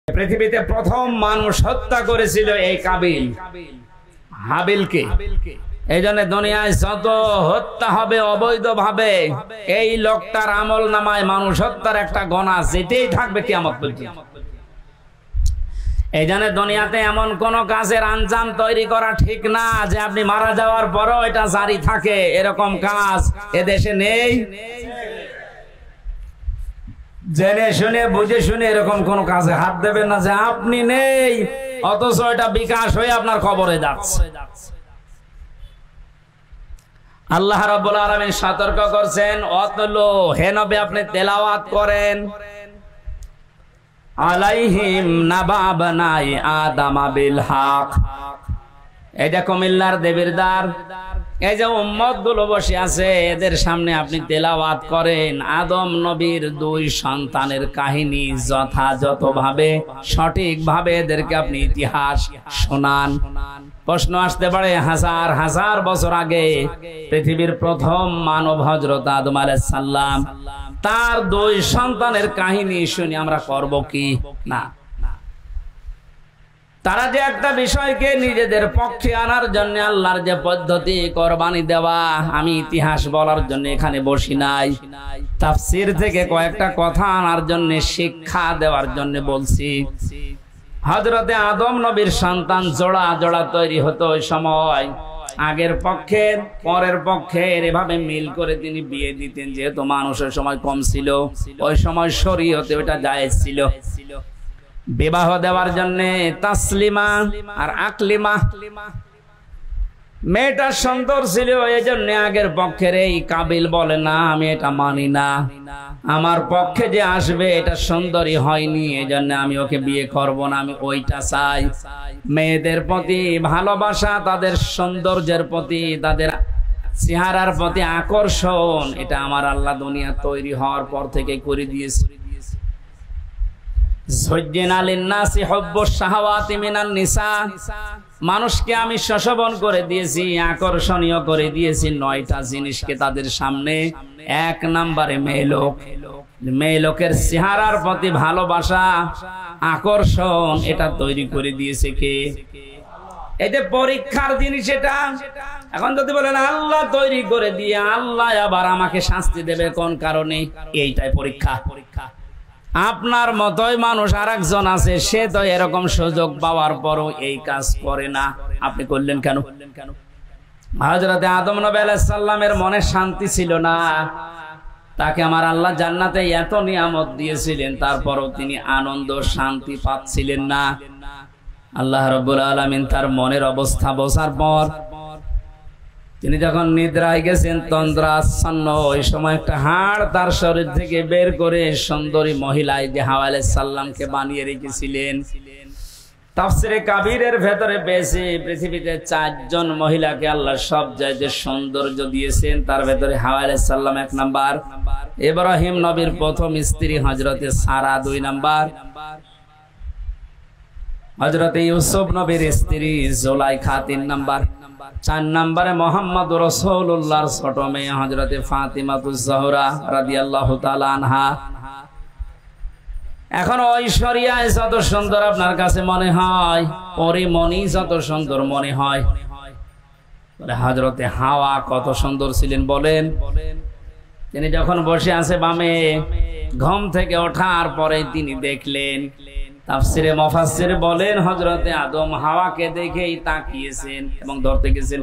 পৃথিবীতে প্রথম মানুষ হত্যা করেছিল এই কাবিল হাবিলকে। এই জন্য দুনিয়ায় যত হত্যা হবে অবৈধভাবে এই লোকটার আমল নামায় মানুষ হত্যার একটা গণা যেতেই থাকবে কিয়ামত পর্যন্ত। এই জন্য দুনিয়াতে এমন কোন কাজের আঞ্জাম তৈরি করা ঠিক না যে আপনি মারা যাওয়ার পরও এটা জারি থাকে, এরকম কাজ এদেশে নেই। জেনে শুনে বুঝে শুনে এরকম কোন কাজে হাত দেবেন না যে আপনি নেই অথচ এটা বিকাশ হয়ে আপনার কবরে যাচ্ছে। আল্লাহ রাব্বুল আলামিন সতর্ক করছেন, অতলো হে নবী আপনি তেলাওয়াত করেন, আলাইহিম নাবা বানাই আদম বিল হক। এটা কুমিল্লার দেবীর দ্বার, এই যে উম্মত গুলো বসে আছে এদের সামনে আপনি তেলাওয়াত করেন আদম নবীর দুই সন্তানের কাহিনী যথাযথভাবে সঠিকভাবে এদেরকে আপনি ইতিহাস শোনান। প্রশ্ন আসতে পারে হাজার হাজার বছর আগে পৃথিবীর প্রথম মানব হযরত আদম আলাইহিস সালাম, তার দুই সন্তানের কাহিনী শুনি আমরা করব কি না? তারা যে একটা বিষয়কে নিজেদের পক্ষে আনার জন্য আল্লাহর যে পদ্ধতি কোরবানি দেওয়া, আমি ইতিহাস বলার জন্য এখানে বসি নাই, তাফসীর থেকে কয়েকটা কথা আনার জন্য শিক্ষা দেওয়ার জন্য বলছি। হযরতে আদম নবীর সন্তান জোড়া জোড়া তৈরি হতো ওই সময়, আগের পক্ষের পরের পক্ষের এভাবে মিল করে তিনি বিয়ে দিতেন। যেহেতু মানুষের সময় কম ছিল, ওই সময় শরীয়তে ওটা জায়েজ ছিল। বিবাহ দেওয়ার জন্য তাসলিমা আর আকলিমা, মেয়েটা সুন্দর ছিল, এই জন্য আগের পক্ষের এই কাবিল বলে না আমি এটা মানি না, আমার পক্ষে যে আসবে এটা সুন্দরী হয়নি, এই জন্য আমি ওকে বিয়ে করব না, আমি ওইটা চাই। মেয়েদের প্রতি ভালোবাসা, তাদের সৌন্দর্যের প্রতি, তাদের চেহারার প্রতি আকর্ষণ, এটা আমার আল্লাহ দুনিয়া তৈরি হওয়ার পর থেকে করে দিয়েছে। মানুষকে আমি শোষণ করে দিয়েছি, আকর্ষণীয় করে দিয়েছি 9টা জিনিসকে তাদের সামনে। এক নম্বরে মেয়েলোক, মেয়েলোকের চেহারার প্রতি ভালোবাসা আকর্ষণ, এটা তৈরি করে দিয়েছে কে? এই যে পরীক্ষার জিনিস এটা। এখন যদি বলেন আল্লাহ তৈরি করে দিয়ে আল্লাহ আবার আমাকে শাস্তি দেবে কোন কারণে, এইটাই পরীক্ষা। আপনার মতোই মানুষ আর একজন আছে, সে তো এরকম সুযোগ পাওয়ার পরও এই কাজ করে না, আপনি করলেন কেন? হযরতে আদম নবী আলাইহিস সালামের মনে শান্তি ছিল না, তাকে আমার আল্লাহ জান্নাতে এত নিয়ামত দিয়েছিলেন, তারপরও তিনি আনন্দ শান্তি পাচ্ছিলেন না। আল্লাহ রাব্বুল আলামিন তার মনের অবস্থা বোঝার পর তিনি যখন নিদ্রায় গেছেন তন্দ্রাচ্ছন্ন, ওই সময় একটা হাড় তার শরীর থেকে বের করে সুন্দরী মহিলা হাওয়া আলাইহিস সালামকে বানিয়ে রেখেছিলেন। তাফসীরে কাবীরের ভেতরে পেয়েছে পৃথিবীতে 4 জন মহিলাকে আল্লাহ সব চাইতে সৌন্দর্য দিয়েছেন, তার ভেতরে হাওয়া আলাইহিস সালাম 1 নাম্বার, ইব্রাহিম নবীর প্রথম স্ত্রী হযরতে সারা 2 নাম্বার, হযরতে ইউসুফ নবীর স্ত্রী জুলাইখা 3 নাম্বার, 4 নম্বরে মুহাম্মদ রাসূলুল্লাহর ছোট মেয়ে হযরতে ফাতিমাতুজ জোহরা রাদিয়াল্লাহু তাআলা আনহা। এখন ঐশ্বরিয়ায় যত সুন্দর আপনার কাছে মনে হয়, পরিমণি যত সুন্দর মনে হয়, হযরতে হাওয়া কত সুন্দর ছিলেন বলেন। তিনি যখন বসে আছে বামে, ঘুম থেকে ওঠার পরে তিনি দেখলেন, তাফসীরে মুফাসসির বলেন হযরতে আদম হাওয়াকে দেখেই তাকিয়েছেন এবং ধরতে গেছেন।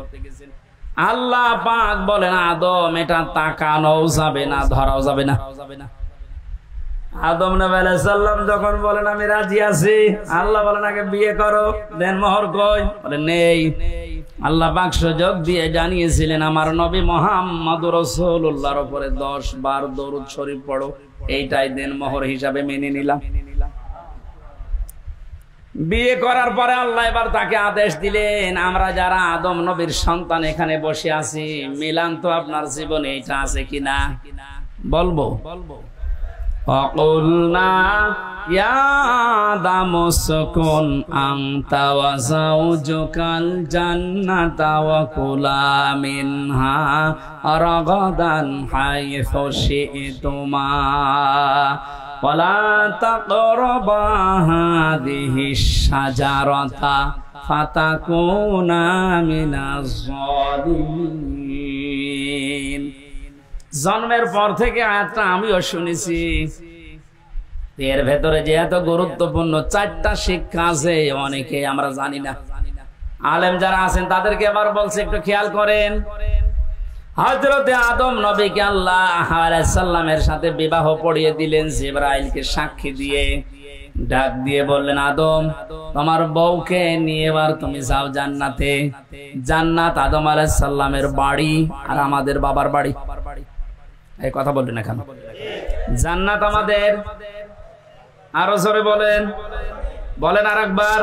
আল্লাহ পাক বলেন আদম এটা তাকানো যাবে না, ধরাও যাবে না। আদম নবী আলাইহিস সালাম যখন বলেন আমি রাজি আছি, আল্লাহ বলেন আগে বিয়ে করো, দেন মোহর কই? বলে নেই। আল্লাহ পাক সুযোগ দিয়ে জানিয়েছিলেন আমার নবী মুহাম্মদুর রাসূলুল্লাহর উপরে 10 বার দরুদ শরীফ পড়ো, এইটাই দেন মোহর হিসাবে মেনে নিলাম। বিয়ে করার পরে আল্লাহ এবার তাকে আদেশ দিলেন, আমরা যারা আদম নবীর সন্তান এখানে বসে আছি, মিলান তো আপনার জীবনে এটা আছে কিনা বলবো। অকুলনা ইয়া আদামু সুকুন আনতা ওয়া যাওজুকাল জান্নাতা ওয়া কুলা মিনহা রাগাদান হাইসু শি'তুমা ওয়ালা তাকরাবা হাযিহিশ শাজারাতা ফাতাকুনা মিনাজ জালিমিন। জন্মের পর থেকে আয়াতটা আমিও শুনেছি। এর ভেতরে যে এত গুরুত্বপূর্ণ 4টা শিক্ষা আছে অনেকে আমরা জানি না। আলেম যারা আছেন তাদেরকে আবার বলছে একটু খেয়াল করেন। হযরতে আদম নবীকে আল্লাহ আলাইহিস সালামের সাথে বিবাহ পড়িয়ে দিলেন জিবরাইলকে সাক্ষী দিয়ে। ডাক দিয়ে বললেন, আদম তোমার বউকে নিয়ে এবার তুমি যাও জান্নাতে। জান্নাত আদম আলাইহিস সালামের বাড়ি আর আমাদের বাবার বাড়ি। এই কথা বললেন এখন, জান্নাত আমাদের, আরো জোরে বলেন, বলেন আরেকবার।